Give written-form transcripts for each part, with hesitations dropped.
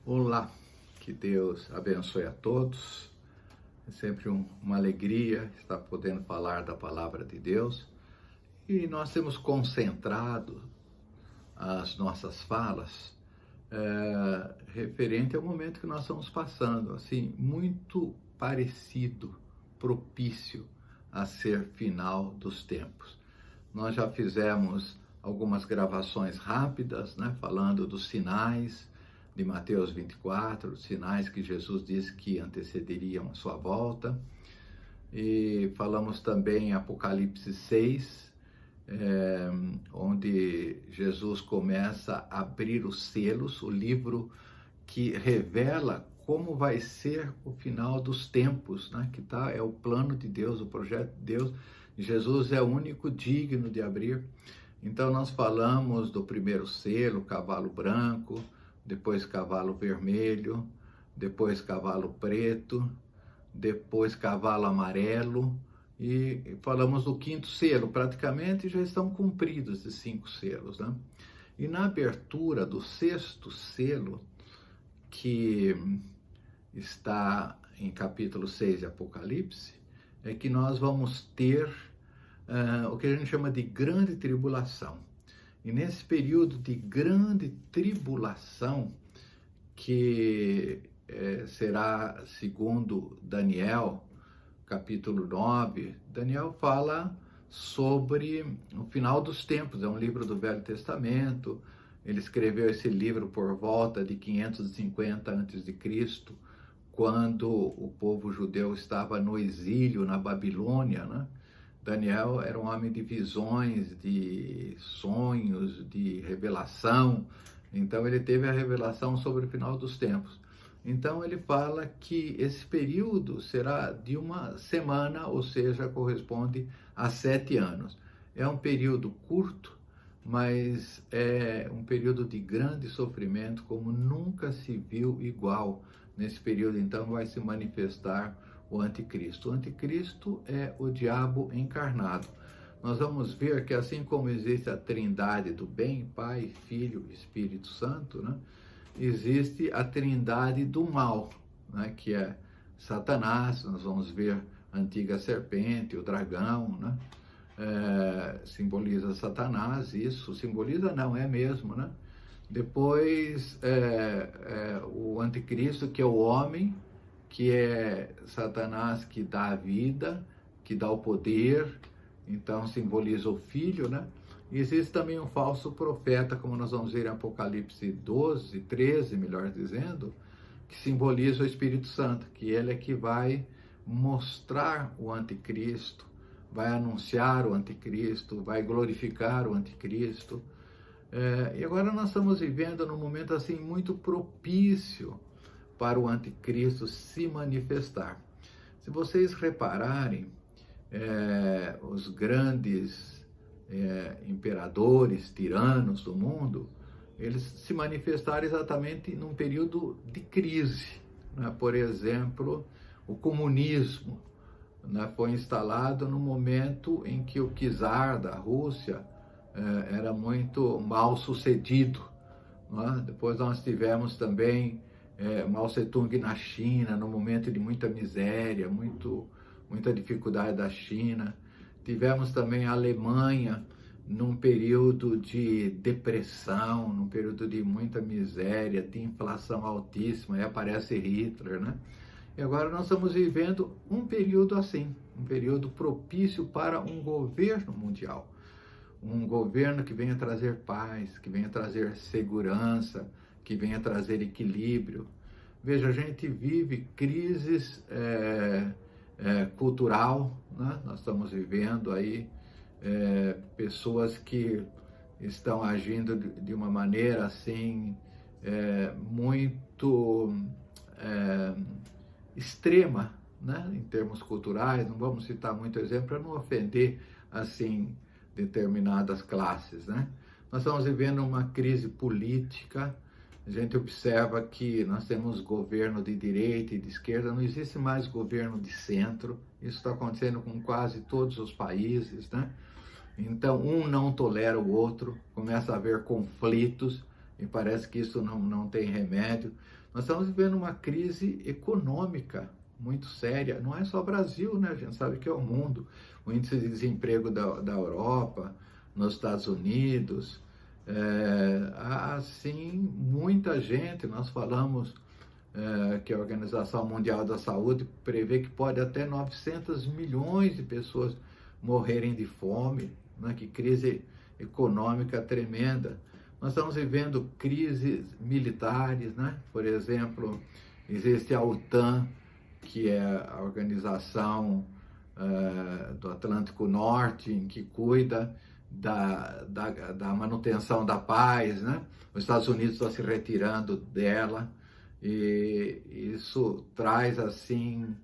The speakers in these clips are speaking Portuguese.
Olá, que Deus abençoe a todos. É sempre uma alegria estar podendo falar da palavra de Deus. E nós temos concentrado as nossas falas referente ao momento que nós estamos passando, assim, muito parecido, propício a ser final dos tempos. Nós já fizemos algumas gravações rápidas, né, falando dos sinais de Mateus 24, os sinais que Jesus disse que antecederiam a sua volta. E falamos também em Apocalipse 6, onde Jesus começa a abrir os selos, o livro que revela como vai ser o final dos tempos, né? É o plano de Deus, o projeto de Deus. Jesus é o único digno de abrir. Então nós falamos do primeiro selo, cavalo branco, depois cavalo vermelho, depois cavalo preto, depois cavalo amarelo, e falamos do quinto selo. Praticamente já estão cumpridos esses 5 selos, né? E na abertura do sexto selo, que está em capítulo 6 de Apocalipse, é que nós vamos ter o que a gente chama de grande tribulação. E nesse período de grande tribulação, que será segundo Daniel, capítulo 9, Daniel fala sobre o final dos tempos. É um livro do Velho Testamento. Ele escreveu esse livro por volta de 550 a.C., quando o povo judeu estava no exílio na Babilônia, né? Daniel era um homem de visões, de sonhos, de revelação. Então ele teve a revelação sobre o final dos tempos. Então ele fala que esse período será de uma semana, ou seja, corresponde a 7 anos. É um período curto, mas é um período de grande sofrimento, como nunca se viu igual. Nesse período, então, vai se manifestar o anticristo. O anticristo é o diabo encarnado. Nós vamos ver que assim como existe a trindade do bem, Pai, Filho e Espírito Santo, né, existe a trindade do mal, né, que é Satanás. Nós vamos ver a antiga serpente, o dragão, né, simboliza Satanás. Isso simboliza, não é mesmo, né? Depois o anticristo, que é o homem, que é Satanás, que dá a vida, que dá o poder, então simboliza o filho, né? E existe também um falso profeta, como nós vamos ver em Apocalipse 12, 13, melhor dizendo, que simboliza o Espírito Santo, que ele é que vai mostrar o anticristo, vai anunciar o anticristo, vai glorificar o anticristo. E agora nós estamos vivendo num momento assim muito propício para o anticristo se manifestar. Se vocês repararem, os grandes imperadores, tiranos do mundo, eles se manifestaram exatamente num período de crise, né? Por exemplo, o comunismo, né, foi instalado no momento em que o czar da Rússia era muito mal sucedido, né? Depois nós tivemos também Mao Tse-tung na China, no momento de muita miséria, muita dificuldade da China. Tivemos também a Alemanha num período de depressão, num período de muita miséria, de inflação altíssima, aí aparece Hitler, né? E agora nós estamos vivendo um período assim, um período propício para um governo mundial. Um governo que venha trazer paz, que venha trazer segurança, que venha trazer equilíbrio. Veja, a gente vive crises cultural, né? Nós estamos vivendo aí pessoas que estão agindo de uma maneira assim muito extrema, né? Em termos culturais. Não vamos citar muito exemplo para não ofender assim determinadas classes, né? Nós estamos vivendo uma crise política. A gente observa que nós temos governo de direita e de esquerda, não existe mais governo de centro. Isso está acontecendo com quase todos os países, né? Então, um não tolera o outro, começa a haver conflitos, e parece que isso não tem remédio. Nós estamos vivendo uma crise econômica muito séria. Não é só o Brasil, né? A gente sabe que é o mundo. O índice de desemprego da Europa, nos Estados Unidos, há, assim, muita gente. Nós falamos que a Organização Mundial da Saúde prevê que pode até 900 milhões de pessoas morrerem de fome, né? Que crise econômica tremenda. Nós estamos vivendo crises militares, né? Por exemplo, existe a OTAN, que é a organização do Atlântico Norte, em que cuida da manutenção da paz, né? Os Estados Unidos estão se retirando dela, e isso traz, assim,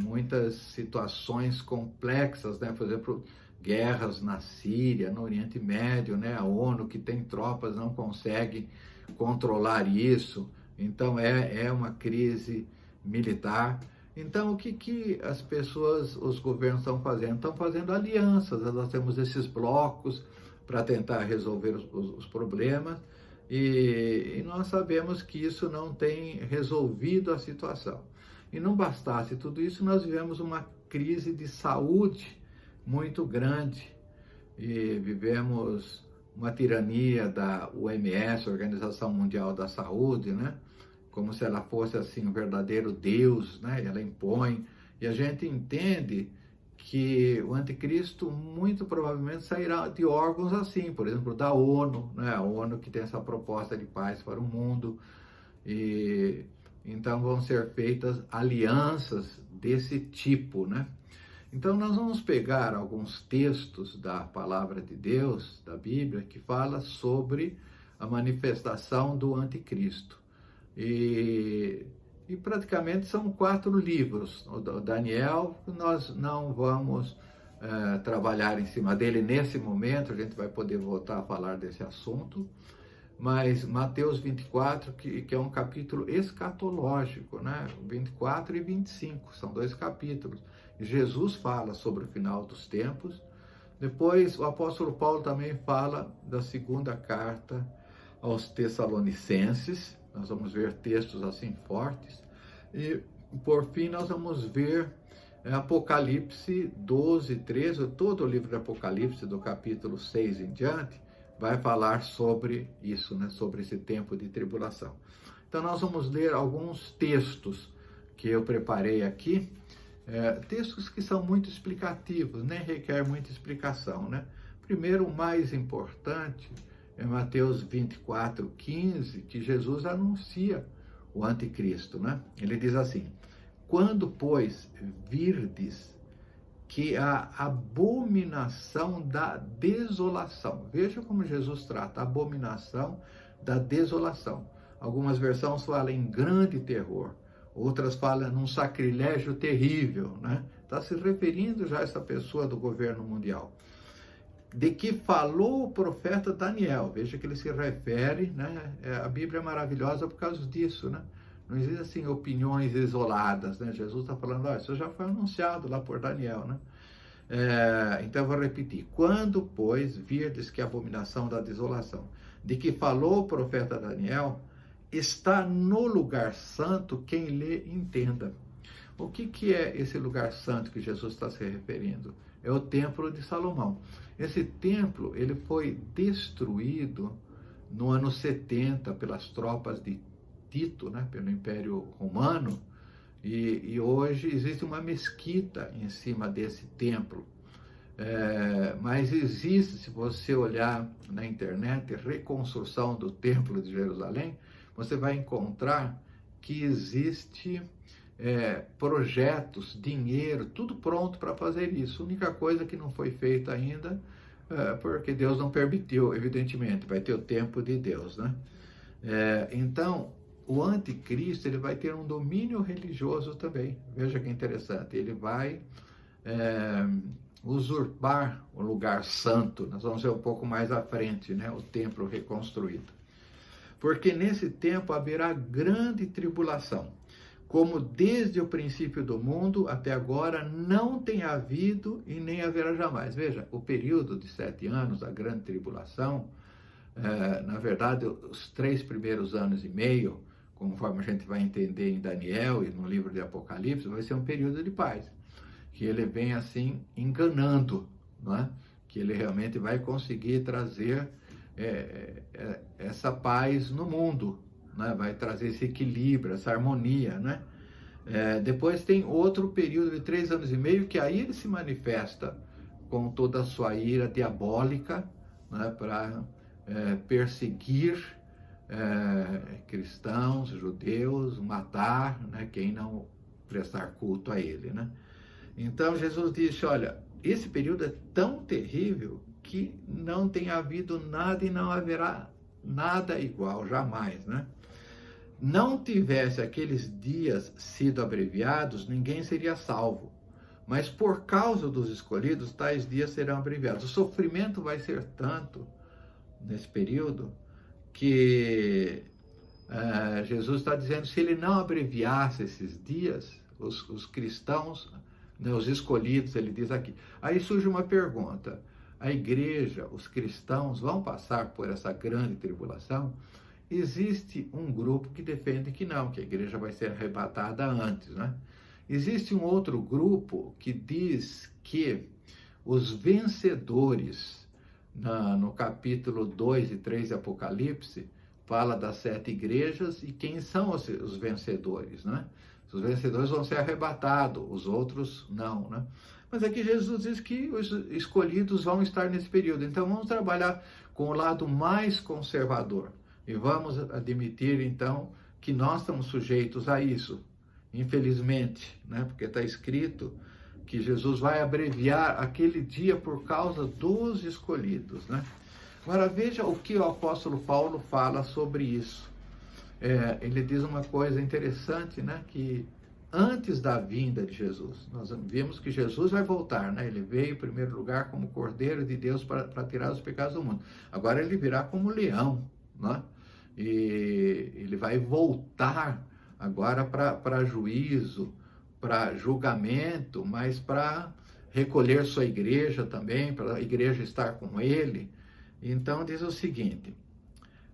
muitas situações complexas, né? Por exemplo, guerras na Síria, no Oriente Médio, né? A ONU, que tem tropas, não consegue controlar isso. Então, é uma crise militar. Então, o que as pessoas, os governos estão fazendo? Estão fazendo alianças. Nós temos esses blocos para tentar resolver os problemas, e nós sabemos que isso não tem resolvido a situação. E não bastasse tudo isso, nós vivemos uma crise de saúde muito grande, e vivemos uma tirania da OMS, Organização Mundial da Saúde, né? Como se ela fosse, assim, um verdadeiro Deus, né? Ela impõe, e a gente entende que o anticristo muito provavelmente sairá de órgãos assim, por exemplo, da ONU, né? A ONU, que tem essa proposta de paz para o mundo, e então vão ser feitas alianças desse tipo, né? Então nós vamos pegar alguns textos da palavra de Deus, da Bíblia, que fala sobre a manifestação do anticristo. E praticamente são 4 livros. O Daniel, nós não vamos trabalhar em cima dele nesse momento, a gente vai poder voltar a falar desse assunto, mas Mateus 24, que é um capítulo escatológico, né? 24 e 25, são 2 capítulos. Jesus fala sobre o final dos tempos. Depois, o apóstolo Paulo também fala da segunda carta aos Tessalonicenses. Nós vamos ver textos assim fortes. E, por fim, nós vamos ver Apocalipse 12, 13. Todo o livro de Apocalipse, do capítulo 6 em diante, vai falar sobre isso, né? Sobre esse tempo de tribulação. Então, nós vamos ler alguns textos que eu preparei aqui. Textos que são muito explicativos, nem requer muita explicação, né? Primeiro, o mais importante é Mateus 24, 15, que Jesus anuncia o anticristo, né? Ele diz assim: quando, pois, virdes que a abominação da desolação, veja como Jesus trata a abominação da desolação. Algumas versões falam em grande terror, outras falam num sacrilégio terrível, né? Está se referindo já a essa pessoa do governo mundial. De que falou o profeta Daniel. Veja que ele se refere, né? A Bíblia é maravilhosa por causa disso, né? Não existem, assim, opiniões isoladas, né? Jesus está falando, isso já foi anunciado lá por Daniel, né? Então eu vou repetir. Quando, pois, virdes que a abominação da desolação, de que falou o profeta Daniel, está no lugar santo quem lhe entenda. O que é esse lugar santo que Jesus está se referindo? É o templo de Salomão. Esse templo, ele foi destruído no ano 70 pelas tropas de Tito, né, pelo Império Romano, e hoje existe uma mesquita em cima desse templo. Mas existe, se você olhar na internet, reconstrução do Templo de Jerusalém, você vai encontrar que existe projetos, dinheiro, tudo pronto para fazer isso. A única coisa que não foi feita ainda, porque Deus não permitiu, evidentemente, vai ter o tempo de Deus, né? Então, o anticristo, ele vai ter um domínio religioso também. Veja que interessante, ele vai usurpar o lugar santo. Nós vamos ver um pouco mais à frente, né? O templo reconstruído. Porque nesse tempo haverá grande tribulação, como desde o princípio do mundo até agora não tem havido e nem haverá jamais. Veja, o período de 7 anos, a grande tribulação, Na verdade, os 3 primeiros anos e meio, conforme a gente vai entender em Daniel e no livro de Apocalipse, vai ser um período de paz, que ele vem assim enganando, não é? Que ele realmente vai conseguir trazer essa paz no mundo, né? Vai trazer esse equilíbrio, essa harmonia, né? Depois tem outro período de 3 anos e meio, que aí ele se manifesta com toda a sua ira diabólica, né? Para perseguir cristãos, judeus, matar, né? Quem não prestar culto a ele, né? Então Jesus disse, olha, esse período é tão terrível que não tem havido nada e não haverá nada igual, jamais, né? Não tivesse aqueles dias sido abreviados, ninguém seria salvo. Mas por causa dos escolhidos, tais dias serão abreviados. O sofrimento vai ser tanto nesse período que Jesus está dizendo, se ele não abreviasse esses dias, os cristãos, né, os escolhidos, ele diz aqui. Aí surge uma pergunta, a igreja, os cristãos vão passar por essa grande tribulação? Existe um grupo que defende que não, que a igreja vai ser arrebatada antes, né? Existe um outro grupo que diz que os vencedores, no capítulo 2 e 3 de Apocalipse, fala das 7 igrejas e quem são os vencedores, né? Os vencedores vão ser arrebatados, os outros não, né? Mas aqui Jesus diz que os escolhidos vão estar nesse período. Então vamos trabalhar com o lado mais conservador. E vamos admitir, então, que nós estamos sujeitos a isso, infelizmente, né? Porque está escrito que Jesus vai abreviar aquele dia por causa dos escolhidos, né? Agora, veja o que o apóstolo Paulo fala sobre isso. Ele diz uma coisa interessante, né? Que antes da vinda de Jesus, nós vimos que Jesus vai voltar, né? Ele veio em primeiro lugar como Cordeiro de Deus para tirar os pecados do mundo. Agora ele virá como leão, né? E ele vai voltar agora para juízo, para julgamento, mas para recolher sua igreja também, para a igreja estar com ele. Então diz o seguinte,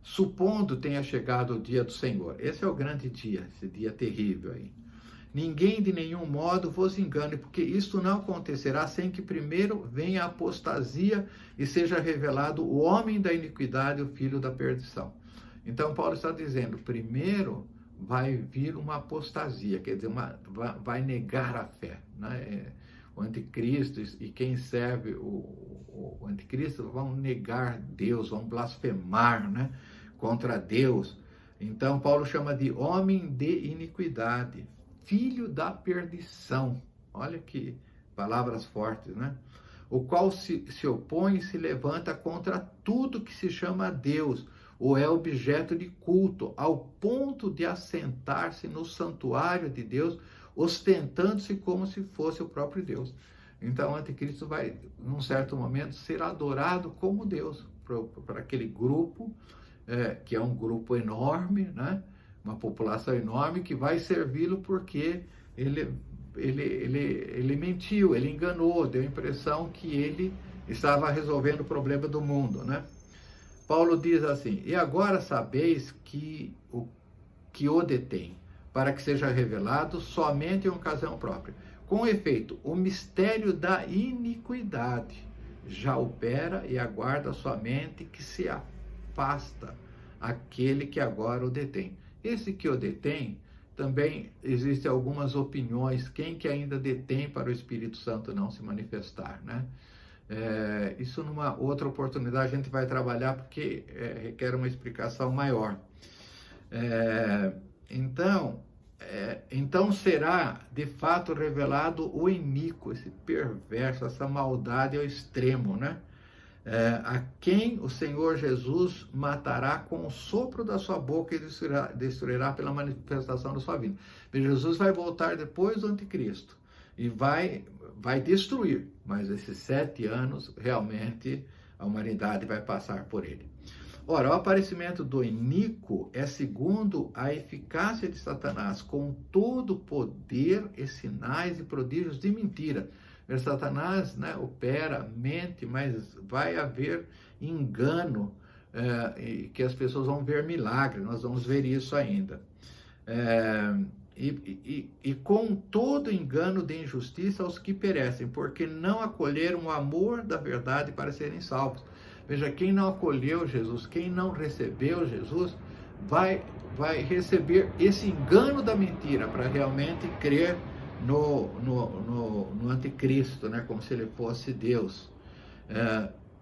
supondo tenha chegado o dia do Senhor, esse é o grande dia, esse dia terrível aí. Ninguém de nenhum modo vos engane, porque isto não acontecerá sem que primeiro venha a apostasia e seja revelado o homem da iniquidade, o filho da perdição. Então Paulo está dizendo, primeiro vai vir uma apostasia, quer dizer, vai negar a fé, né? O anticristo e quem serve o anticristo vão negar Deus, vão blasfemar, né? Contra Deus. Então Paulo chama de homem de iniquidade, filho da perdição. Olha que palavras fortes, né? O qual se opõe e se levanta contra tudo que se chama Deus, ou é objeto de culto, ao ponto de assentar-se no santuário de Deus, ostentando-se como se fosse o próprio Deus. Então o anticristo vai, num certo momento, ser adorado como Deus, para aquele grupo, que é um grupo enorme, né? Uma população enorme que vai servi-lo porque ele mentiu, ele enganou, deu a impressão que ele estava resolvendo o problema do mundo, né? Paulo diz assim, e agora sabeis que o detém, para que seja revelado somente em ocasião própria. Com efeito, o mistério da iniquidade já opera e aguarda somente que se afasta aquele que agora o detém. Esse que o detém, também existem algumas opiniões, quem que ainda detém para o Espírito Santo não se manifestar, né? Isso numa outra oportunidade a gente vai trabalhar porque requer uma explicação maior. Então será de fato revelado o iníquo, esse perverso, essa maldade ao extremo, né? A quem o Senhor Jesus matará com o sopro da sua boca e destruirá pela manifestação da sua vinda. Jesus vai voltar depois do anticristo e vai destruir, mas esses 7 anos realmente a humanidade vai passar por ele. Ora, o aparecimento do iníquo é segundo a eficácia de Satanás, com todo poder e sinais e prodígios de mentira. Satanás, né, opera, mente, mas vai haver engano, e que as pessoas vão ver milagre, nós vamos ver isso ainda. E com todo engano de injustiça aos que perecem, porque não acolheram o amor da verdade para serem salvos. Veja, quem não acolheu Jesus, quem não recebeu Jesus, vai receber esse engano da mentira para realmente crer no anticristo, né? Como se ele fosse Deus.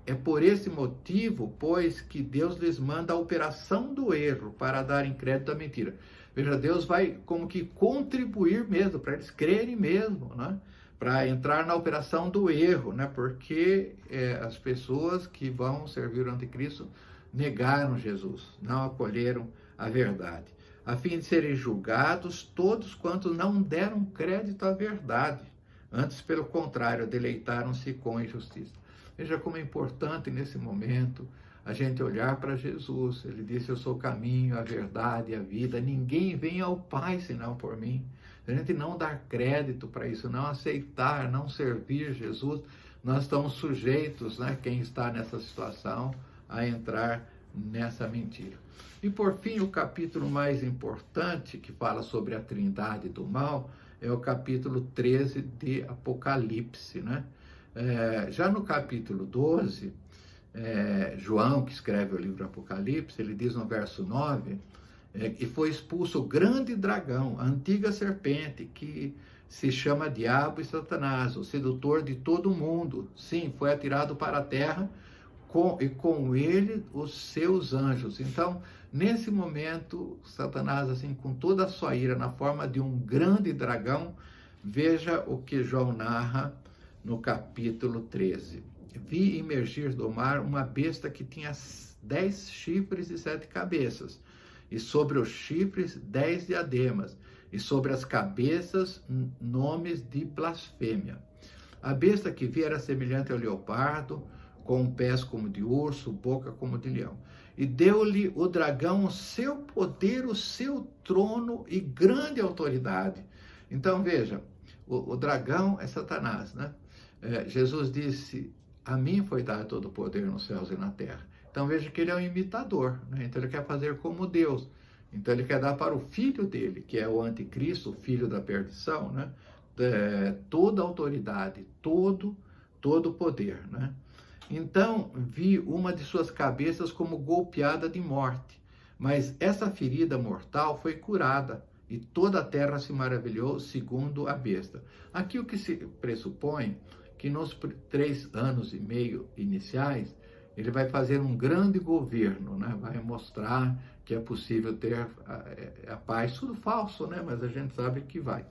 É por esse motivo, pois, que Deus lhes manda a operação do erro para darem crédito à mentira. Veja, Deus vai como que contribuir mesmo, para eles crerem mesmo, né? Para entrar na operação do erro, né? Porque as pessoas que vão servir o anticristo negaram Jesus, não acolheram a verdade, a fim de serem julgados todos quantos não deram crédito à verdade, antes, pelo contrário, deleitaram-se com a injustiça. Veja como é importante nesse momento a gente olhar para Jesus. Ele disse: eu sou o caminho, a verdade e a vida. Ninguém vem ao Pai senão por mim. A gente não dar crédito para isso, não aceitar, não servir Jesus, nós estamos sujeitos, né, quem está nessa situação, a entrar nessa mentira. E por fim, o capítulo mais importante, que fala sobre a trindade do mal, é o capítulo 13 de Apocalipse, né? Já no capítulo 12, João, que escreve o livro Apocalipse, ele diz no verso 9, e foi expulso o grande dragão, a antiga serpente, que se chama Diabo e Satanás, o sedutor de todo mundo. Sim, foi atirado para a terra, e com ele os seus anjos. Então, nesse momento, Satanás, assim, com toda a sua ira, na forma de um grande dragão, veja o que João narra no capítulo 13. Vi emergir do mar uma besta que tinha 10 chifres e 7 cabeças, e sobre os chifres 10 diademas, e sobre as cabeças nomes de blasfêmia. A besta que vi era semelhante ao leopardo, com pés como de urso, boca como de leão. E deu-lhe o dragão o seu poder, o seu trono e grande autoridade. Então veja, o dragão é Satanás, né? Jesus disse: a mim foi dado todo o poder nos céus e na terra. Então veja que ele é um imitador, né? Então ele quer fazer como Deus. Então ele quer dar para o filho dele, que é o anticristo, o filho da perdição, né? Toda a autoridade, todo o poder, né? Então vi uma de suas cabeças como golpeada de morte, mas essa ferida mortal foi curada, e toda a terra se maravilhou segundo a besta. Aqui o que se pressupõe que nos 3 anos e meio iniciais, ele vai fazer um grande governo, né? Vai mostrar que é possível ter a paz, tudo falso, né? Mas a gente sabe que vai.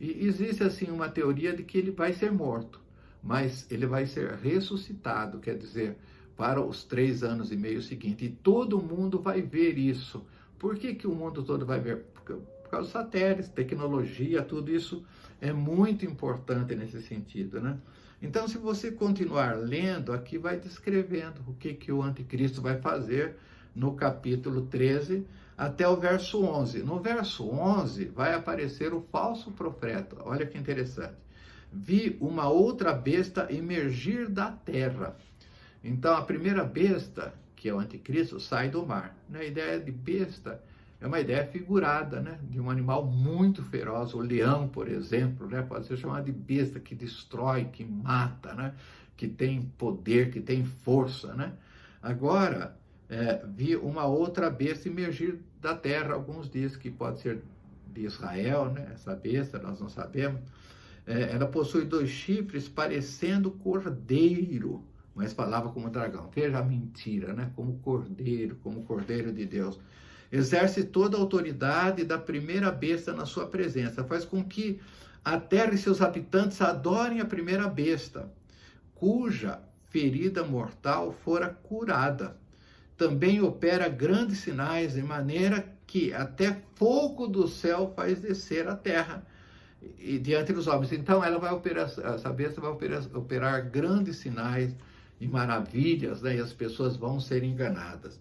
E existe assim uma teoria de que ele vai ser morto, mas ele vai ser ressuscitado, quer dizer, para os 3 anos e meio seguintes, e todo mundo vai ver isso. Por que o mundo todo vai ver? Por causa dos satélites, tecnologia, tudo isso é muito importante nesse sentido, né? Então, se você continuar lendo, aqui vai descrevendo o que o anticristo vai fazer no capítulo 13 até o verso 11. No verso 11 vai aparecer o falso profeta. Olha que interessante. Vi uma outra besta emergir da terra. Então, a primeira besta, que é o anticristo, sai do mar. A ideia de besta é uma ideia figurada, né? De um animal muito feroz. O leão, por exemplo, né? Pode ser chamado de besta, que destrói, que mata, né? Que tem poder, que tem força, né? Agora, vi uma outra besta emergir da terra. Alguns dizem que pode ser de Israel, né? Essa besta, nós não sabemos. Ela possui 2 chifres parecendo cordeiro, mas falava como dragão. Veja a mentira, né? Como cordeiro de Deus. Exerce toda a autoridade da primeira besta na sua presença. Faz com que a terra e seus habitantes adorem a primeira besta, cuja ferida mortal fora curada. Também opera grandes sinais, de maneira que até fogo do céu faz descer a terra e diante dos homens. Então ela vai operar, essa besta vai operar grandes sinais e maravilhas, né? E as pessoas vão ser enganadas.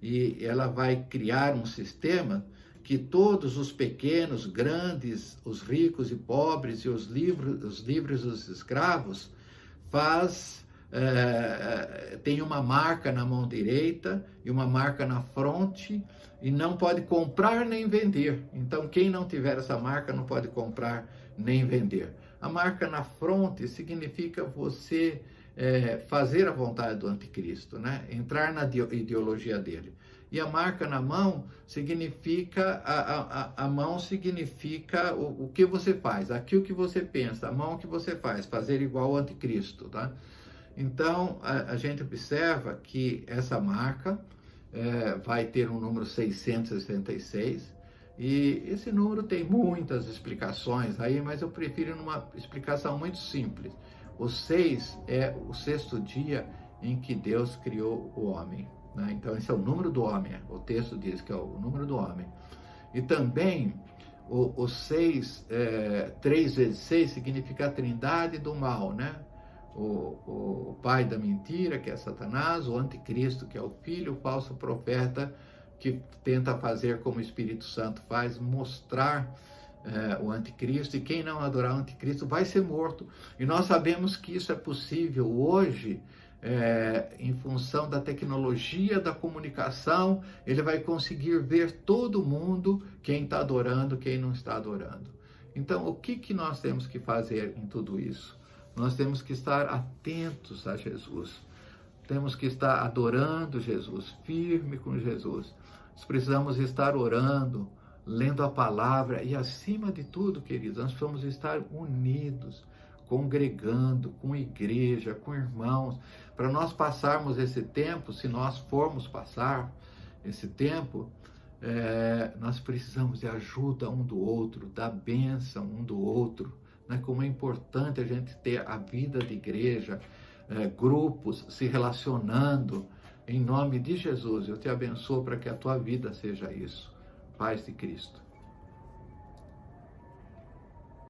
E ela vai criar um sistema que todos os pequenos, grandes, os ricos e pobres, e os livres e os escravos, faz tem uma marca na mão direita e uma marca na fronte e não pode comprar nem vender. Então, quem não tiver essa marca não pode comprar nem vender. A marca na fronte significa você fazer a vontade do anticristo, né? Entrar na ideologia dele. E a marca na mão significa, a mão significa o que você faz, aquilo que você pensa, a mão que você faz, fazer igual ao anticristo, tá? Então, a gente observa que essa marca vai ter um número 666, e esse número tem muitas explicações aí, mas eu prefiro uma explicação muito simples. O 6 é o sexto dia em que Deus criou o homem, né? Então, esse é o número do homem, o texto diz que é o número do homem. E também, o 6, 3 vezes 6 significa a trindade do mal, né? O pai da mentira, que é Satanás, o anticristo, que é o filho, o falso profeta, que tenta fazer como o Espírito Santo faz, mostrar o anticristo, e quem não adorar o anticristo vai ser morto. E nós sabemos que isso é possível hoje, em função da tecnologia da comunicação. Ele vai conseguir ver todo mundo, quem está adorando, quem não está adorando. Então, o que nós temos que fazer em tudo isso? Nós temos que estar atentos a Jesus. Temos que estar adorando Jesus, firme com Jesus. Nós precisamos estar orando, lendo a palavra e, acima de tudo, queridos, nós precisamos estar unidos, congregando, com igreja, com irmãos, para nós passarmos esse tempo. Se nós formos passar esse tempo, nós precisamos de ajuda um do outro, da bênção um do outro, né? Como é importante a gente ter a vida de igreja, grupos se relacionando. Em nome de Jesus, eu te abençoo para que a tua vida seja isso. Paz de Cristo.